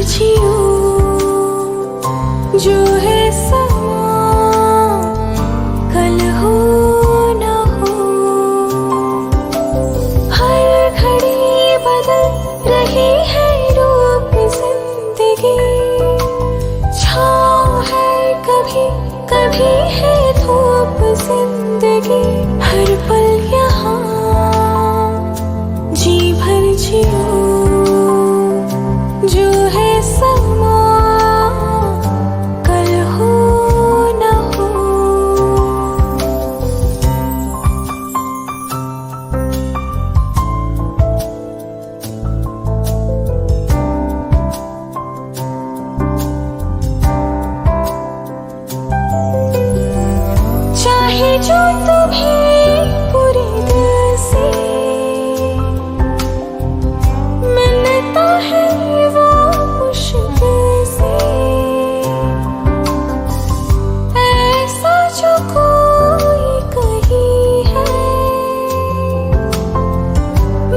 जियो जो है समा, कल हो न हो। हर घड़ी बदल रही है रूप जिंदगी, छाँव है कभी कभी है धूप जिंदगी। हर पल यहाँ जी भर जियो जो है समा, कल हो न हो। चाहे जो तुम्हें पूरे दिल से मिलता है वो मुश्किल से, ऐसा जो कोई कही है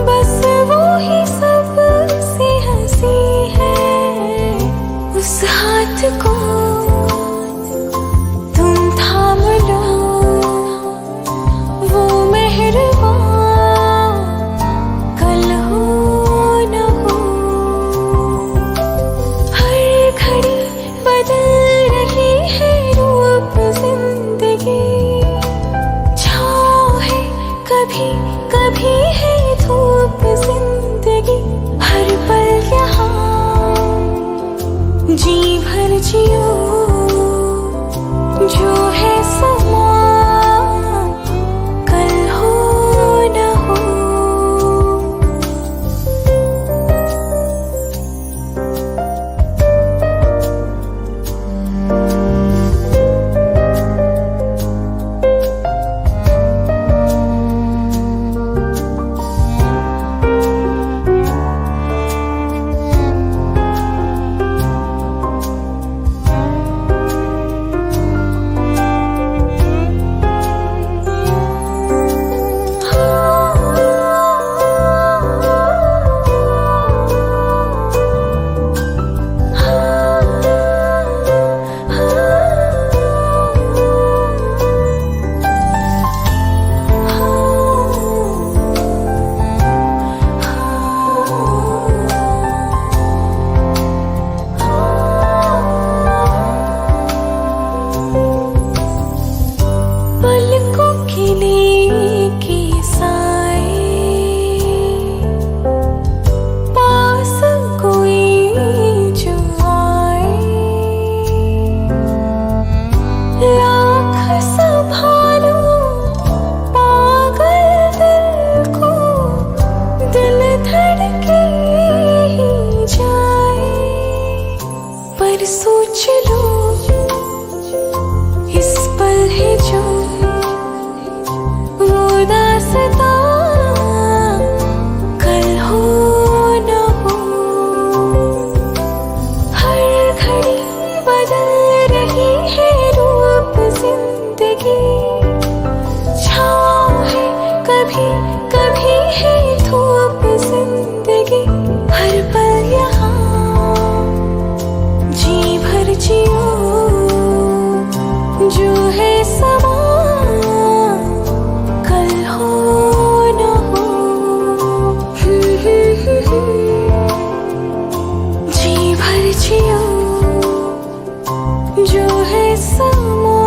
बस वो ही सबसे हंसी है। उस हाथ को तुम थाम लो, वो मेहरबान कल हो न हो। हर घड़ी बदल रही है रूप जिंदगी, छाँव है कभी कभी है धूप जिंदगी। हर पल यहाँ जी भर जियो जो है समा, कल हो न हो। पलकों के लेके साए, पास कोई जो आए। लाख संभालो पागल दिल को, दिल धड़के ही जाए। पर सोच लो इस पल है जो वो दास्तां कल हो न हो। हर घड़ी बदल रही है रूप जिंदगी, छाँव है कभी कभी है धूप जिंदगी। हर पल यहाँ जी भर जियो जो है समा, कल हो न हो। जी भर जियो जो है समा।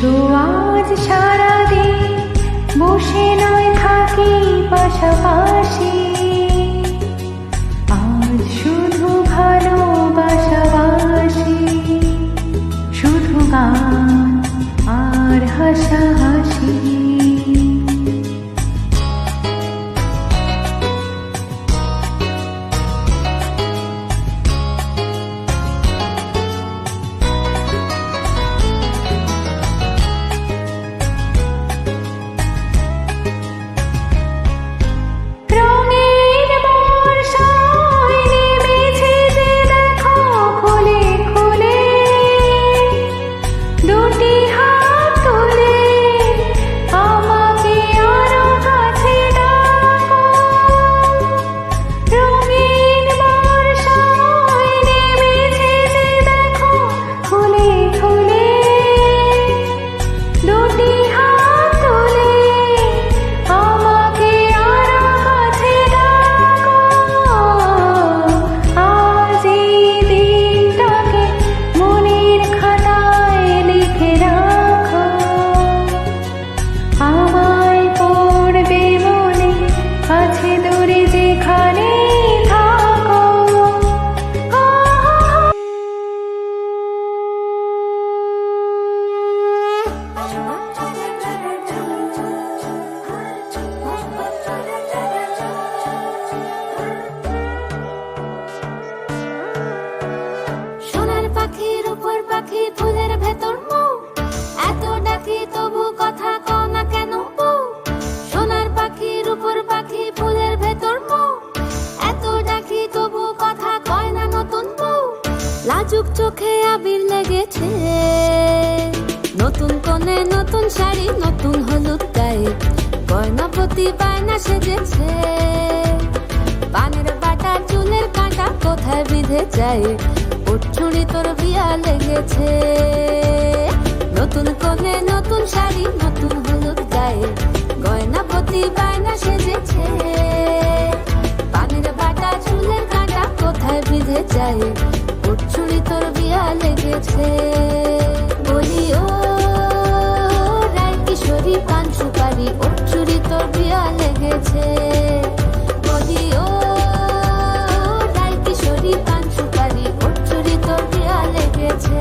এসো আজ সারাদিন বসে নয় থাকি পাশাপাশি, আজ শুধু ভালোবাসাবাসি, শুধু গান আর হাসাহাসি। ফুলের ভেতর মৌ, এত ডাকি তবু কথা কও না কেন বউ? সোনার পাখির উপর পাখি ফুলের ভেতর মৌ, এত ডাকি তবু কথা কয় না নতুন বউ। লাজুক চোখে আবির লেগেছে, নতুন কোণে নতুন শাড়ি নতুন হলুদ গায়ে, গয়না প্রতি বায়না সেজেছে। পানের বাটা চুলের কাঁটা কোথায় বিঁধে যায়, ছুরি তোর বিয়া লেগেছে। নতুন কোণে নতুন শাড়ি নতুন হলুদ গায়ে, গয়না প্রতি বায়না সেজেছে। পানের বাটা চুলের কাঁটা কোথায় বিঁধে যায়, ছুরি তোর বিয়া লেগেছে। বলি ও রায় কিশোরী পান সুপারি, ছুরি তোর বিয়া লেগেছে। বলি ও রায় কিশোরী পান সুপারি, তোর বিয়া লেগেছে।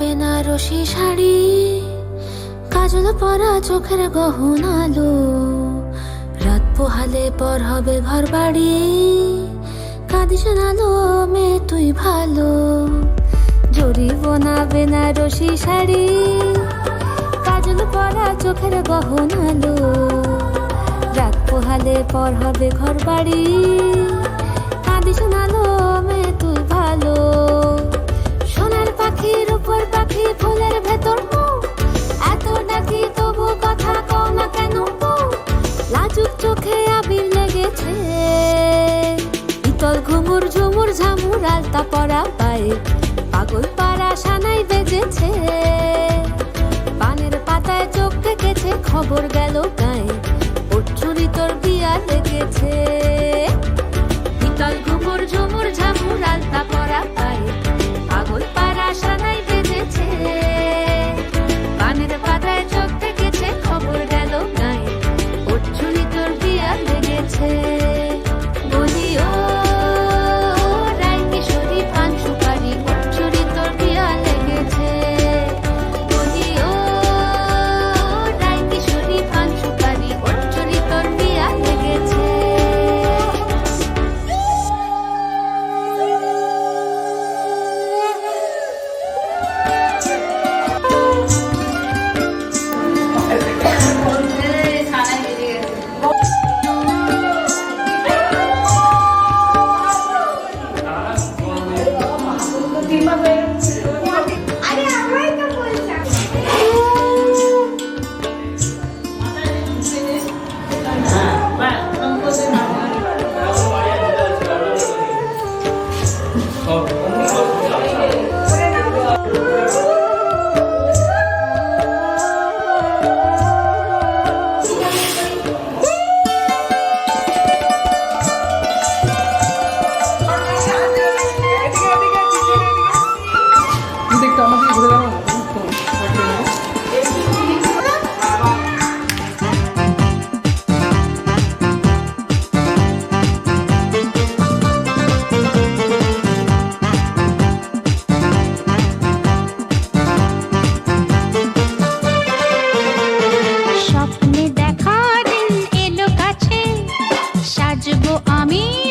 বেনারসি শাড়ি, কাজল পরা চোখের গহনালো, রাত পোহালে পর হবে ঘর বাড়ি, কাঁদিস নালো মেয়ে তুই ভালো। জরি বোনা বেনারসি শাড়ি, কাজল পরা চোখের গহনালো, রাত পোহালে পর হবে ঘর বাড়ি, কাঁদিস নালো মেয়ে তুই ভালো। সোনার পাখির উপর পাখি ফুলের ভেতর মৌ, এত ডাকি তবু কথা কও না কেন বউ? লাজুক চোখে আবির লেগেছে, ইতল ঘুমুর ঝুমুর ঝামুর আলতা পরা পায়ে, পাগল পাড়া সানাই বেজেছে। পানের পাতায় চোখ ঢেকেছে, খবর গেল গায়ে, ছুরি তোর বিয়া লেগেছে। ইতল ঘুমুর ঝুমুর ঝামুর আলতা পরা পায়ে, পাগল পাড়া সানাই বেজেছে। পানের পাতায় চোখ ঢেকেছে, খবর গেল গায়ে, ছুরি তোর বিয়া লেগেছে। বলি ও রায় কিশোরী পান সুপারি, ছুরি তোর বিয়া লেগেছে। বলি ও রায় কিশোরী পান সুপারি, ছুরি তোর বিয়া লেগেছে। নীল